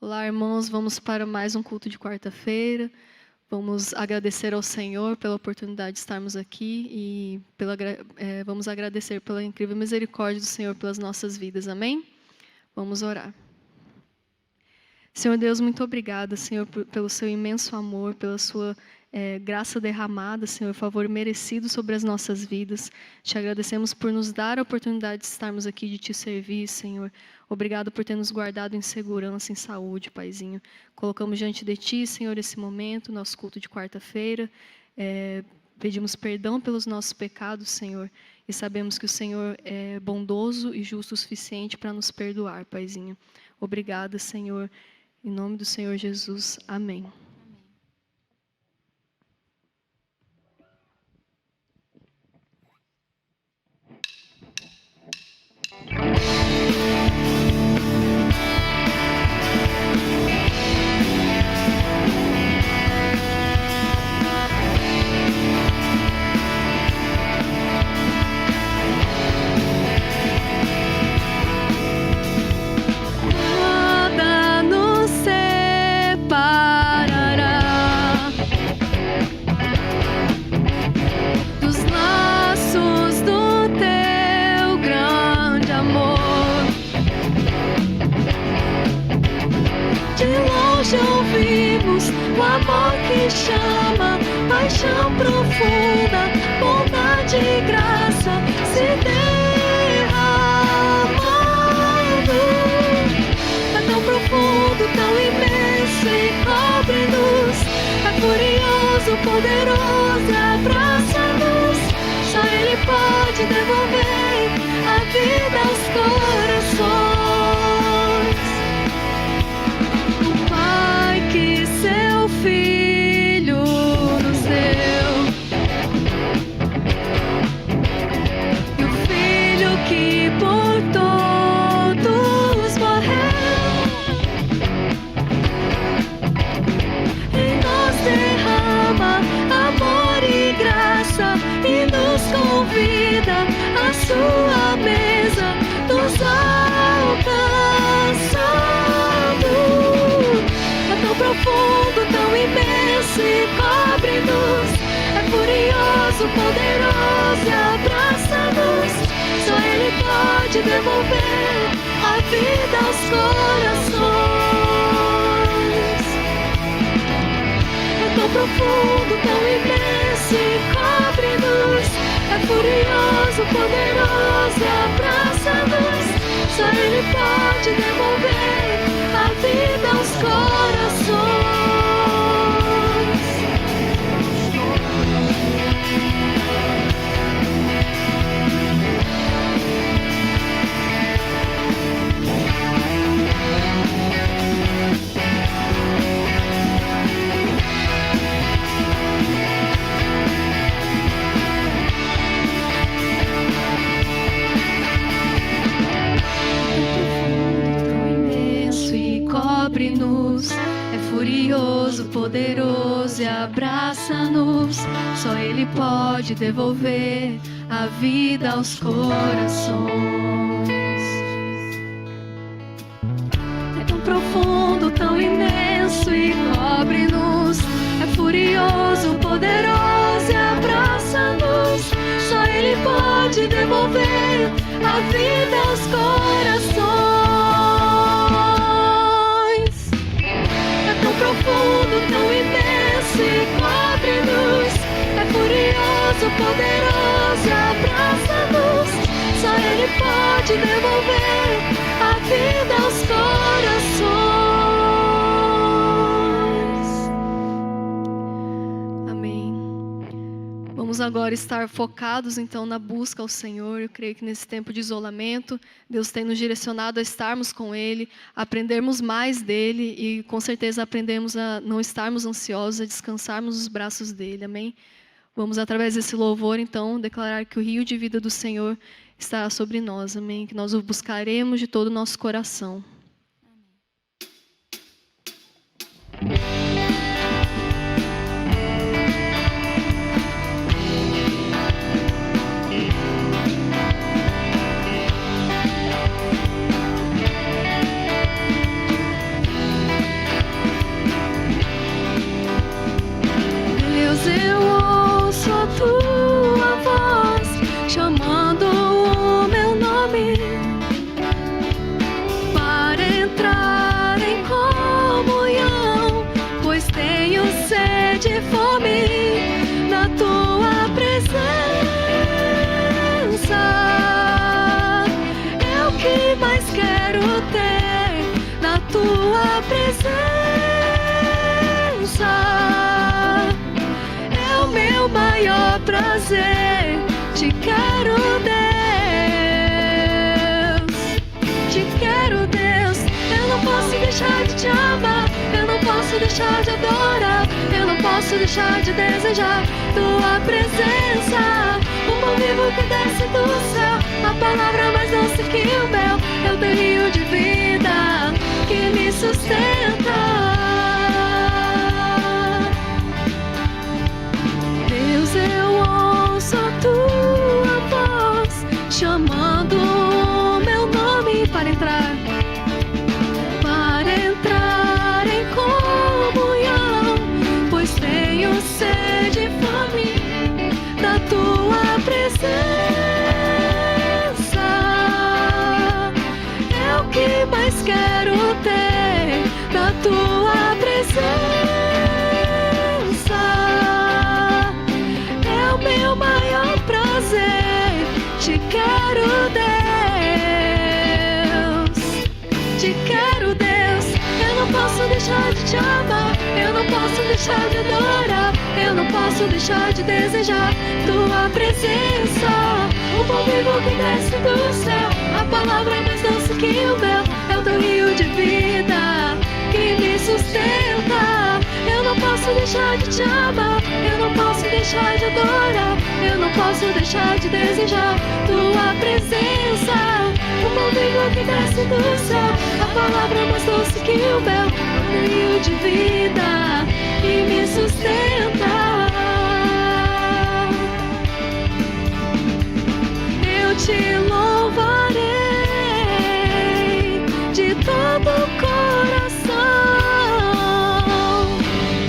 Olá, irmãos, vamos para mais um culto de quarta-feira. Vamos agradecer ao Senhor pela oportunidade de estarmos aqui e vamos agradecer pela incrível misericórdia do Senhor pelas nossas vidas. Amém? Vamos orar. Senhor Deus, muito obrigada, Senhor, pelo seu imenso amor, pela sua graça derramada, Senhor, favor merecido sobre as nossas vidas. Te agradecemos por nos dar a oportunidade de estarmos aqui, de te servir, Senhor. Obrigado por ter nos guardado em segurança, em saúde, Paizinho. Colocamos diante de Ti, Senhor, esse momento, nosso culto de quarta-feira. Pedimos perdão pelos nossos pecados, Senhor, e sabemos que o Senhor é bondoso e justo o suficiente para nos perdoar, Paizinho. Obrigada, Senhor. Em nome do Senhor Jesus. Amém. Ouvimos o amor que chama, paixão profunda, bondade e graça se derramando. É tão profundo, tão imenso e cobre-nos. É furioso, poderoso, abraça-nos. Só Ele pode devolver a vida aos corações. Seu Filho nos deu, e o Filho que por todos morreu, em nós derrama amor e graça e nos convida à sua mesa, nos alcançando. Tão profundo, tão imenso e cobre-nos. É furioso, poderoso e abraça-nos. Só Ele pode devolver a vida aos corações. É tão profundo, tão imenso e cobre-nos. É furioso, poderoso e abraça-nos. Só Ele pode devolver a vida aos corações. Cobre-nos, é furioso, poderoso e abraça-nos. Só Ele pode devolver a vida aos corações. É tão profundo, tão imenso e cobre-nos. É furioso, poderoso e abraça-nos. Só Ele pode devolver a vida aos corações. Profundo, tão imenso e cobre-nos. É furioso, poderoso, abraça-nos. Só Ele pode devolver a vida aos corações. Amém. Vamos agora estar focados então na busca ao Senhor. Eu creio que nesse tempo de isolamento, Deus tem nos direcionado a estarmos com Ele, a aprendermos mais dEle e com certeza aprendemos a não estarmos ansiosos, a descansarmos nos braços dEle. Amém? Vamos através desse louvor então declarar que o rio de vida do Senhor está sobre nós. Amém? Que nós o buscaremos de todo o nosso coração. Amém. tua presença é o meu maior prazer. Te quero, Deus. Te quero, Deus. Eu não posso deixar de te amar. Eu não posso deixar de adorar. Eu não posso deixar de desejar tua presença. O pão vivo que desce do céu, a palavra mais doce que o mel. É o teu rio de vida que me sustenta. Deus, eu ouço a tua voz chamando o meu nome para entrar em comunhão, pois tenho sede e fome da tua presença. É o que mais quero ter, da tua presença. É o meu maior prazer. Te quero, Deus. Te quero, Deus. Eu não posso deixar de te amar. Eu não posso deixar de adorar. Eu não posso deixar de desejar tua presença. O pão vivo que desce do céu, a palavra mais doce que o mel. É o teu rio de vida que me sustenta. Eu não posso deixar de te amar. Eu não posso deixar de adorar. Eu não posso deixar de desejar tua presença. O pão vivo que desce do céu, a palavra mais doce que o mel. É o rio de vida que me sustenta. Eu te louvarei de todo o coração,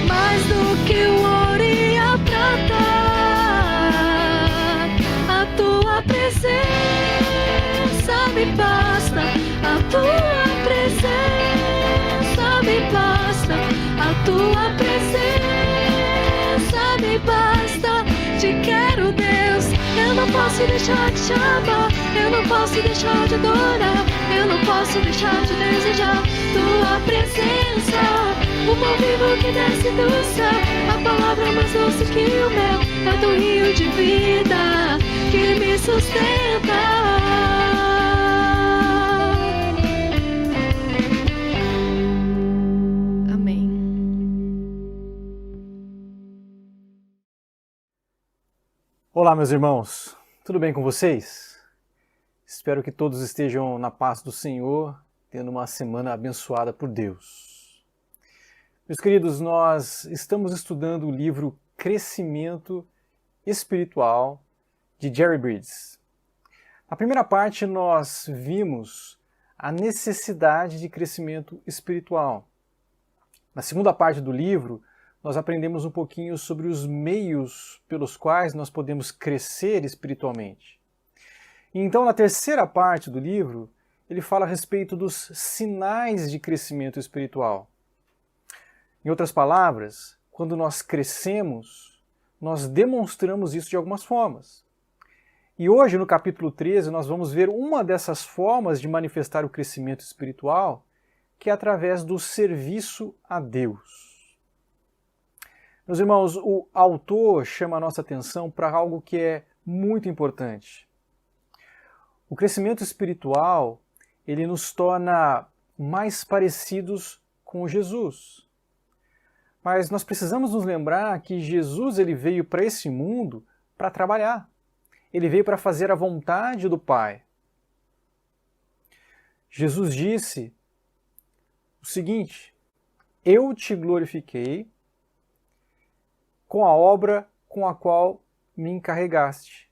mais do que o ouro e a prata. A tua presença me basta. A tua presença me basta. A tua presença me basta. Te quero, Deus. Eu não posso deixar de te amar. Eu não posso deixar de adorar. Eu não posso deixar de desejar tua presença. O pão vivo que desce do céu, a palavra mais doce que o mel. É o teu rio de vida que me sustenta. Olá, meus irmãos, tudo bem com vocês? Espero que todos estejam na paz do Senhor, tendo uma semana abençoada por Deus. Meus queridos, nós estamos estudando o livro Crescimento Espiritual, de Jerry Bridges. Na primeira parte, nós vimos a necessidade de crescimento espiritual. Na segunda parte do livro, nós aprendemos um pouquinho sobre os meios pelos quais nós podemos crescer espiritualmente. E então, na terceira parte do livro, ele fala a respeito dos sinais de crescimento espiritual. Em outras palavras, quando nós crescemos, nós demonstramos isso de algumas formas. E hoje, no capítulo 13, nós vamos ver uma dessas formas de manifestar o crescimento espiritual, que é através do serviço a Deus. Meus irmãos, o autor chama a nossa atenção para algo que é muito importante. O crescimento espiritual, ele nos torna mais parecidos com Jesus. Mas nós precisamos nos lembrar que Jesus ele veio para esse mundo para trabalhar. Ele veio para fazer a vontade do Pai. Jesus disse o seguinte: eu te glorifiquei com a obra com a qual me encarregaste.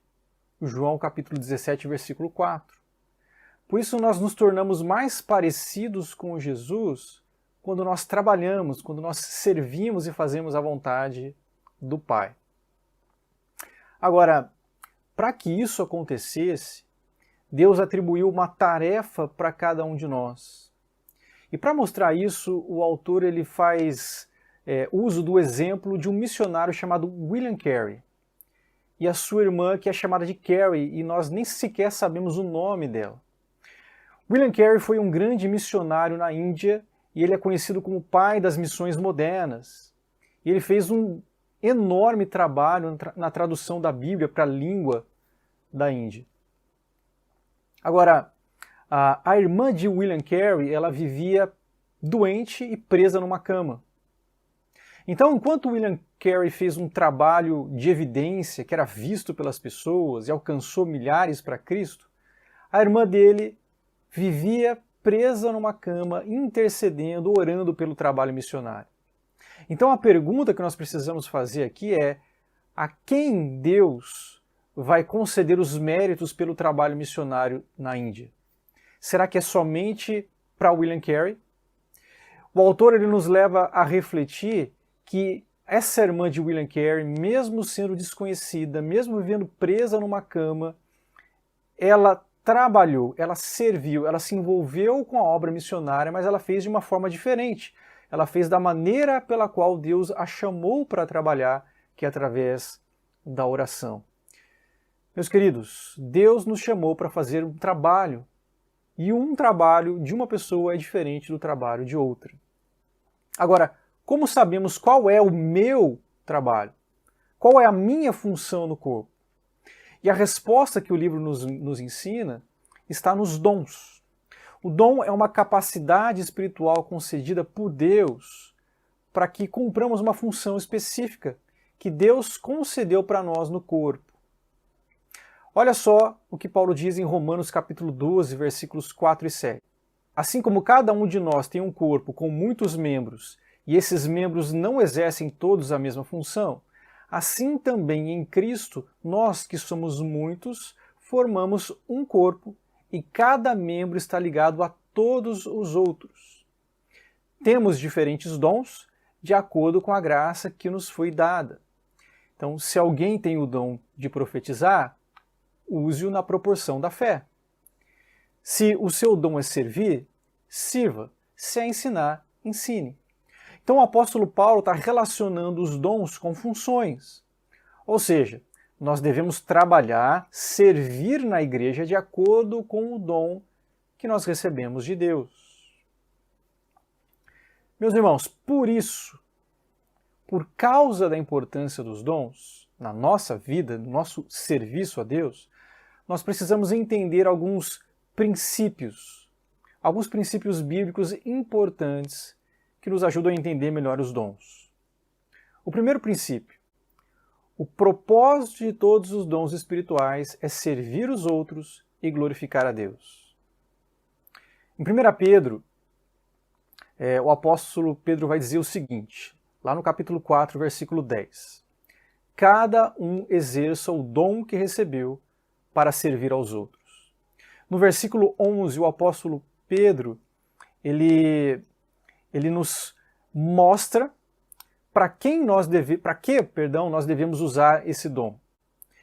João capítulo 17, versículo 4. Por isso nós nos tornamos mais parecidos com Jesus quando nós trabalhamos, quando nós servimos e fazemos a vontade do Pai. Agora, para que isso acontecesse, Deus atribuiu uma tarefa para cada um de nós. E para mostrar isso, o autor ele faz uso do exemplo de um missionário chamado William Carey e a sua irmã, que é chamada de Carey, e nós nem sequer sabemos o nome dela. William Carey foi um grande missionário na Índia e ele é conhecido como o pai das missões modernas. E ele fez um enorme trabalho na tradução da Bíblia para a língua da Índia. Agora, a irmã de William Carey, ela vivia doente e presa numa cama. Então, enquanto William Carey fez um trabalho de evidência que era visto pelas pessoas e alcançou milhares para Cristo, a irmã dele vivia presa numa cama, intercedendo, orando pelo trabalho missionário. Então a pergunta que nós precisamos fazer aqui é: a quem Deus vai conceder os méritos pelo trabalho missionário na Índia? Será que é somente para William Carey? O autor ele nos leva a refletir que essa irmã de William Carey, mesmo sendo desconhecida, mesmo vivendo presa numa cama, ela trabalhou, ela serviu, ela se envolveu com a obra missionária, mas ela fez de uma forma diferente. Ela fez da maneira pela qual Deus a chamou para trabalhar, que é através da oração. Meus queridos, Deus nos chamou para fazer um trabalho, e um trabalho de uma pessoa é diferente do trabalho de outra. Agora, como sabemos qual é o meu trabalho? Qual é a minha função no corpo? E a resposta que o livro nos ensina está nos dons. O dom é uma capacidade espiritual concedida por Deus para que cumpramos uma função específica que Deus concedeu para nós no corpo. Olha só o que Paulo diz em Romanos capítulo 12, versículos 4 e 7. Assim como cada um de nós tem um corpo com muitos membros, e esses membros não exercem todos a mesma função, assim também em Cristo, nós que somos muitos, formamos um corpo e cada membro está ligado a todos os outros. Temos diferentes dons de acordo com a graça que nos foi dada. Então, se alguém tem o dom de profetizar, use-o na proporção da fé. Se o seu dom é servir, sirva. Se é ensinar, ensine. Então o apóstolo Paulo está relacionando os dons com funções. Ou seja, nós devemos trabalhar, servir na igreja de acordo com o dom que nós recebemos de Deus. Meus irmãos, por isso, por causa da importância dos dons na nossa vida, no nosso serviço a Deus, nós precisamos entender alguns princípios bíblicos importantes que nos ajudam a entender melhor os dons. O primeiro princípio: o propósito de todos os dons espirituais é servir os outros e glorificar a Deus. Em 1 Pedro, o apóstolo Pedro vai dizer o seguinte, lá no capítulo 4, versículo 10. Cada um exerça o dom que recebeu para servir aos outros. No versículo 11, o apóstolo Pedro, ele nos mostra para que nós devemos usar esse dom.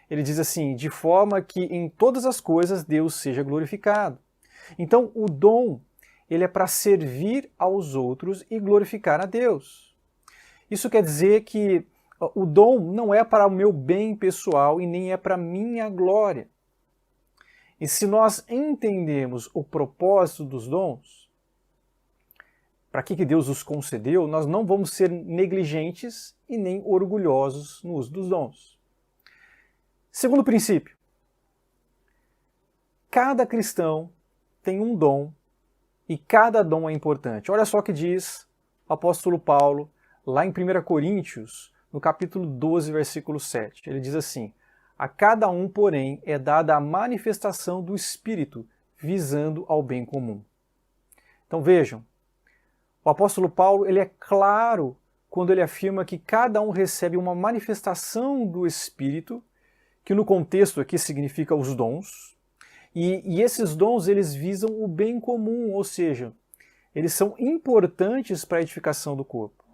Ele diz assim: de forma que em todas as coisas Deus seja glorificado. Então o dom, ele é para servir aos outros e glorificar a Deus. Isso quer dizer que o dom não é para o meu bem pessoal e nem é para a minha glória. E se nós entendemos o propósito dos dons, para que Deus os concedeu, nós não vamos ser negligentes e nem orgulhosos no uso dos dons. Segundo princípio: cada cristão tem um dom e cada dom é importante. Olha só o que diz o apóstolo Paulo lá em 1 Coríntios, no capítulo 12, versículo 7. Ele diz assim: a cada um, porém, é dada a manifestação do Espírito, visando ao bem comum. Então vejam, o apóstolo Paulo ele é claro quando ele afirma que cada um recebe uma manifestação do Espírito, que no contexto aqui significa os dons, e esses dons eles visam o bem comum, ou seja, eles são importantes para a edificação do corpo.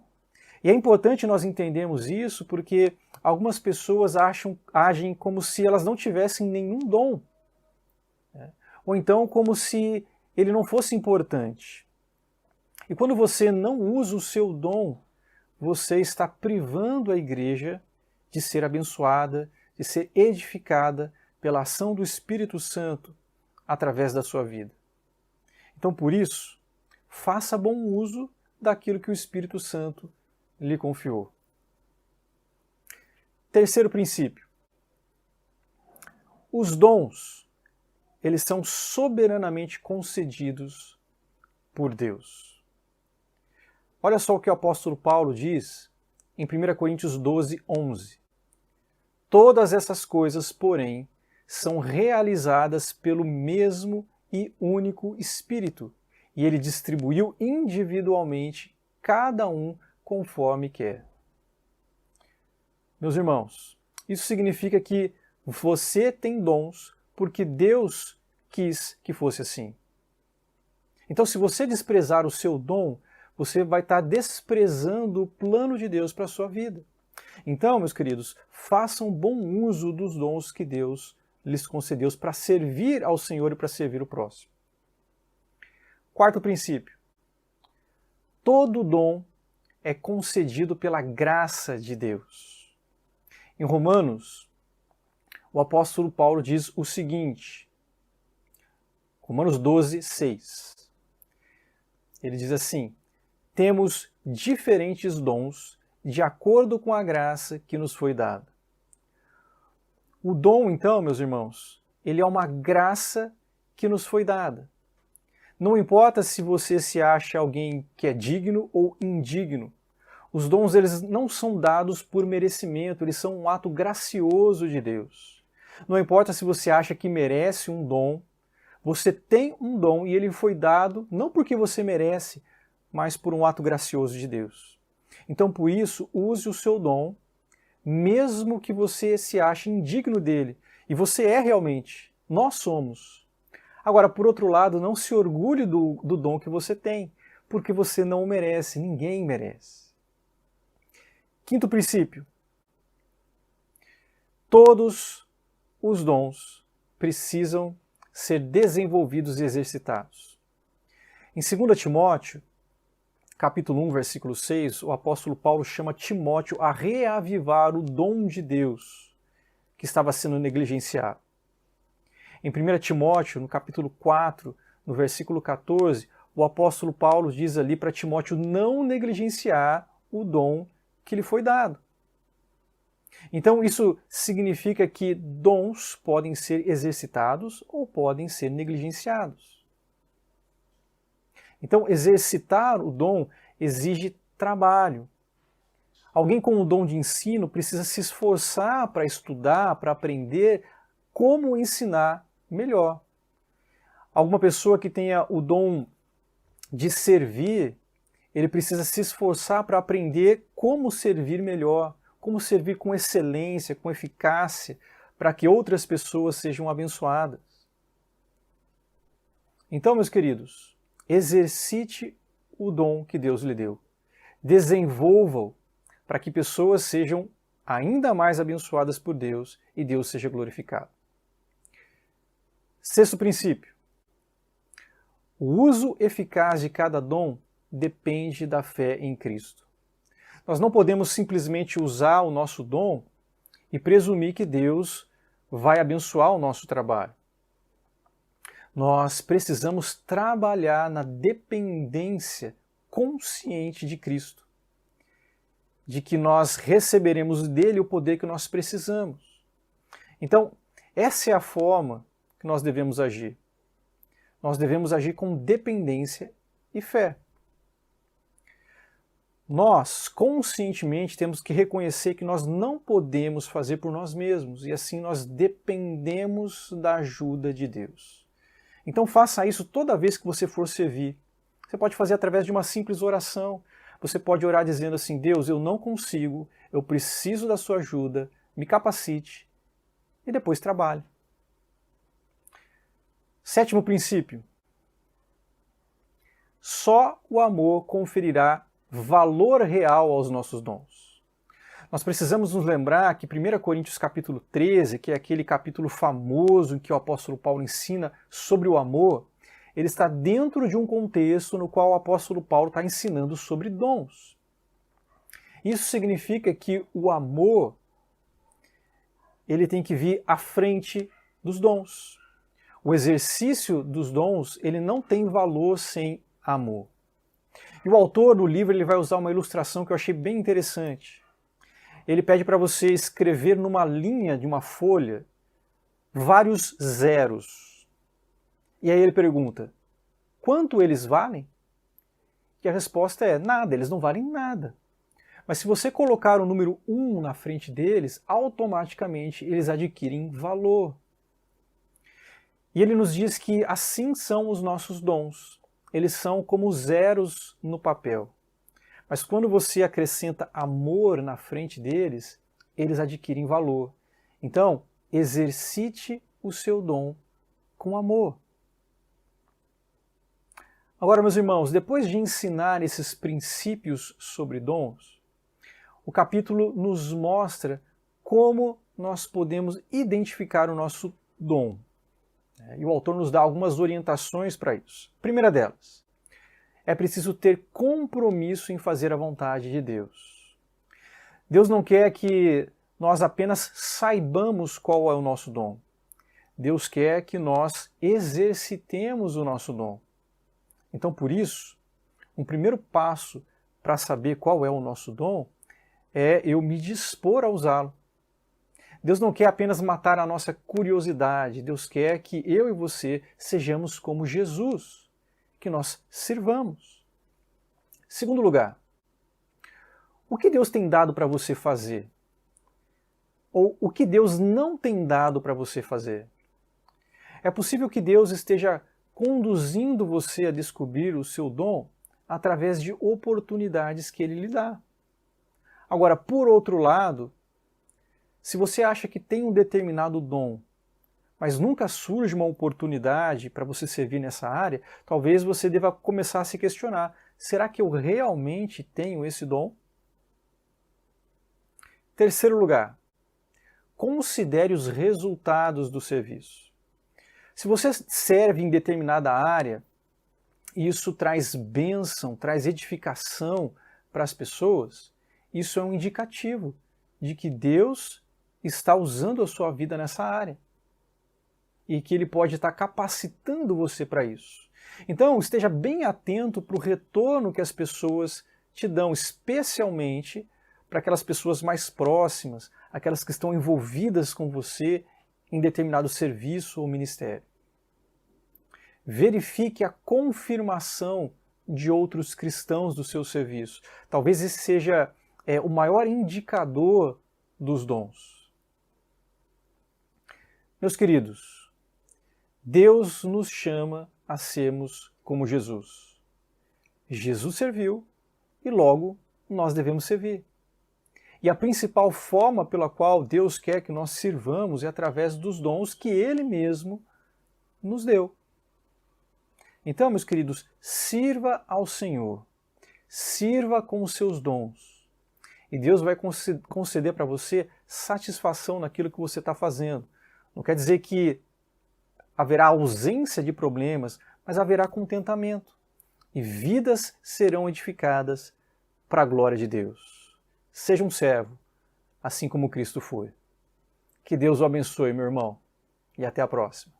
E é importante nós entendermos isso porque algumas pessoas agem como se elas não tivessem nenhum dom, né? Ou então como se ele não fosse importante. E quando você não usa o seu dom, você está privando a igreja de ser abençoada, de ser edificada pela ação do Espírito Santo através da sua vida. Então, por isso, faça bom uso daquilo que o Espírito Santo lhe confiou. Terceiro princípio. Os dons, eles são soberanamente concedidos por Deus. Olha só o que o apóstolo Paulo diz em 1 Coríntios 12, 11. Todas essas coisas, porém, são realizadas pelo mesmo e único Espírito, e ele distribuiu individualmente cada um conforme quer. Meus irmãos, isso significa que você tem dons porque Deus quis que fosse assim. Então, se você desprezar o seu dom, você vai estar desprezando o plano de Deus para a sua vida. Então, meus queridos, façam bom uso dos dons que Deus lhes concedeu para servir ao Senhor e para servir o próximo. Quarto princípio. Todo dom é concedido pela graça de Deus. Em Romanos, o apóstolo Paulo diz o seguinte, Romanos 12, 6. Ele diz assim, temos diferentes dons de acordo com a graça que nos foi dada. O dom, então, meus irmãos, ele é uma graça que nos foi dada. Não importa se você se acha alguém que é digno ou indigno. Os dons, eles não são dados por merecimento, eles são um ato gracioso de Deus. Não importa se você acha que merece um dom, você tem um dom e ele foi dado não porque você merece, mas por um ato gracioso de Deus. Então, por isso, use o seu dom, mesmo que você se ache indigno dele. E você é realmente. Nós somos. Agora, por outro lado, não se orgulhe do dom que você tem, porque você não o merece, ninguém merece. Quinto princípio. Todos os dons precisam ser desenvolvidos e exercitados. Em 2 Timóteo, capítulo 1, versículo 6, o apóstolo Paulo chama Timóteo a reavivar o dom de Deus que estava sendo negligenciado. Em 1 Timóteo, no capítulo 4, no versículo 14, o apóstolo Paulo diz ali para Timóteo não negligenciar o dom que lhe foi dado. Então isso significa que dons podem ser exercitados ou podem ser negligenciados. Então exercitar o dom exige trabalho. Alguém com o dom de ensino precisa se esforçar para estudar, para aprender como ensinar melhor. Alguma pessoa que tenha o dom de servir, ele precisa se esforçar para aprender como servir melhor, como servir com excelência, com eficácia, para que outras pessoas sejam abençoadas. Então, meus queridos, exercite o dom que Deus lhe deu. Desenvolva-o para que pessoas sejam ainda mais abençoadas por Deus e Deus seja glorificado. Sexto princípio. O uso eficaz de cada dom depende da fé em Cristo. Nós não podemos simplesmente usar o nosso dom e presumir que Deus vai abençoar o nosso trabalho. Nós precisamos trabalhar na dependência consciente de Cristo, de que nós receberemos dele o poder que nós precisamos. Então, essa é a forma que nós devemos agir. Nós devemos agir com dependência e fé. Nós, conscientemente, temos que reconhecer que nós não podemos fazer por nós mesmos, e assim nós dependemos da ajuda de Deus. Então faça isso toda vez que você for servir. Você pode fazer através de uma simples oração. Você pode orar dizendo assim, Deus, eu não consigo, eu preciso da sua ajuda, me capacite, e depois trabalhe. Sétimo princípio. Só o amor conferirá valor real aos nossos dons. Nós precisamos nos lembrar que 1 Coríntios capítulo 13, que é aquele capítulo famoso em que o apóstolo Paulo ensina sobre o amor, ele está dentro de um contexto no qual o apóstolo Paulo está ensinando sobre dons. Isso significa que o amor ele tem que vir à frente dos dons. O exercício dos dons ele não tem valor sem amor. E o autor do livro ele vai usar uma ilustração que eu achei bem interessante. Ele pede para você escrever numa linha de uma folha vários zeros. E aí ele pergunta, quanto eles valem? E a resposta é, nada, eles não valem nada. Mas se você colocar o número 1 na frente deles, automaticamente eles adquirem valor. E ele nos diz que assim são os nossos dons. Eles são como zeros no papel. Mas quando você acrescenta amor na frente deles, eles adquirem valor. Então, exercite o seu dom com amor. Agora, meus irmãos, depois de ensinar esses princípios sobre dons, o capítulo nos mostra como nós podemos identificar o nosso dom. E o autor nos dá algumas orientações para isso. Primeira delas, é preciso ter compromisso em fazer a vontade de Deus. Deus não quer que nós apenas saibamos qual é o nosso dom. Deus quer que nós exercitemos o nosso dom. Então, por isso, um primeiro passo para saber qual é o nosso dom é eu me dispor a usá-lo. Deus não quer apenas matar a nossa curiosidade, Deus quer que eu e você sejamos como Jesus, que nós sirvamos. Segundo lugar, o que Deus tem dado para você fazer? Ou o que Deus não tem dado para você fazer? É possível que Deus esteja conduzindo você a descobrir o seu dom através de oportunidades que Ele lhe dá. Agora, por outro lado, se você acha que tem um determinado dom, mas nunca surge uma oportunidade para você servir nessa área, talvez você deva começar a se questionar, será que eu realmente tenho esse dom? Terceiro lugar, considere os resultados do serviço. Se você serve em determinada área, e isso traz bênção, traz edificação para as pessoas, isso é um indicativo de que Deus está usando a sua vida nessa área. E que Ele pode estar capacitando você para isso. Então, esteja bem atento para o retorno que as pessoas te dão, especialmente para aquelas pessoas mais próximas, aquelas que estão envolvidas com você em determinado serviço ou ministério. Verifique a confirmação de outros cristãos do seu serviço. Talvez esse seja o maior indicador dos dons. Meus queridos, Deus nos chama a sermos como Jesus. Jesus serviu e logo nós devemos servir. E a principal forma pela qual Deus quer que nós sirvamos é através dos dons que Ele mesmo nos deu. Então, meus queridos, sirva ao Senhor, sirva com os seus dons. E Deus vai conceder para você satisfação naquilo que você está fazendo. Não quer dizer que haverá ausência de problemas, mas haverá contentamento. E vidas serão edificadas para a glória de Deus. Seja um servo, assim como Cristo foi. Que Deus o abençoe, meu irmão, e até a próxima.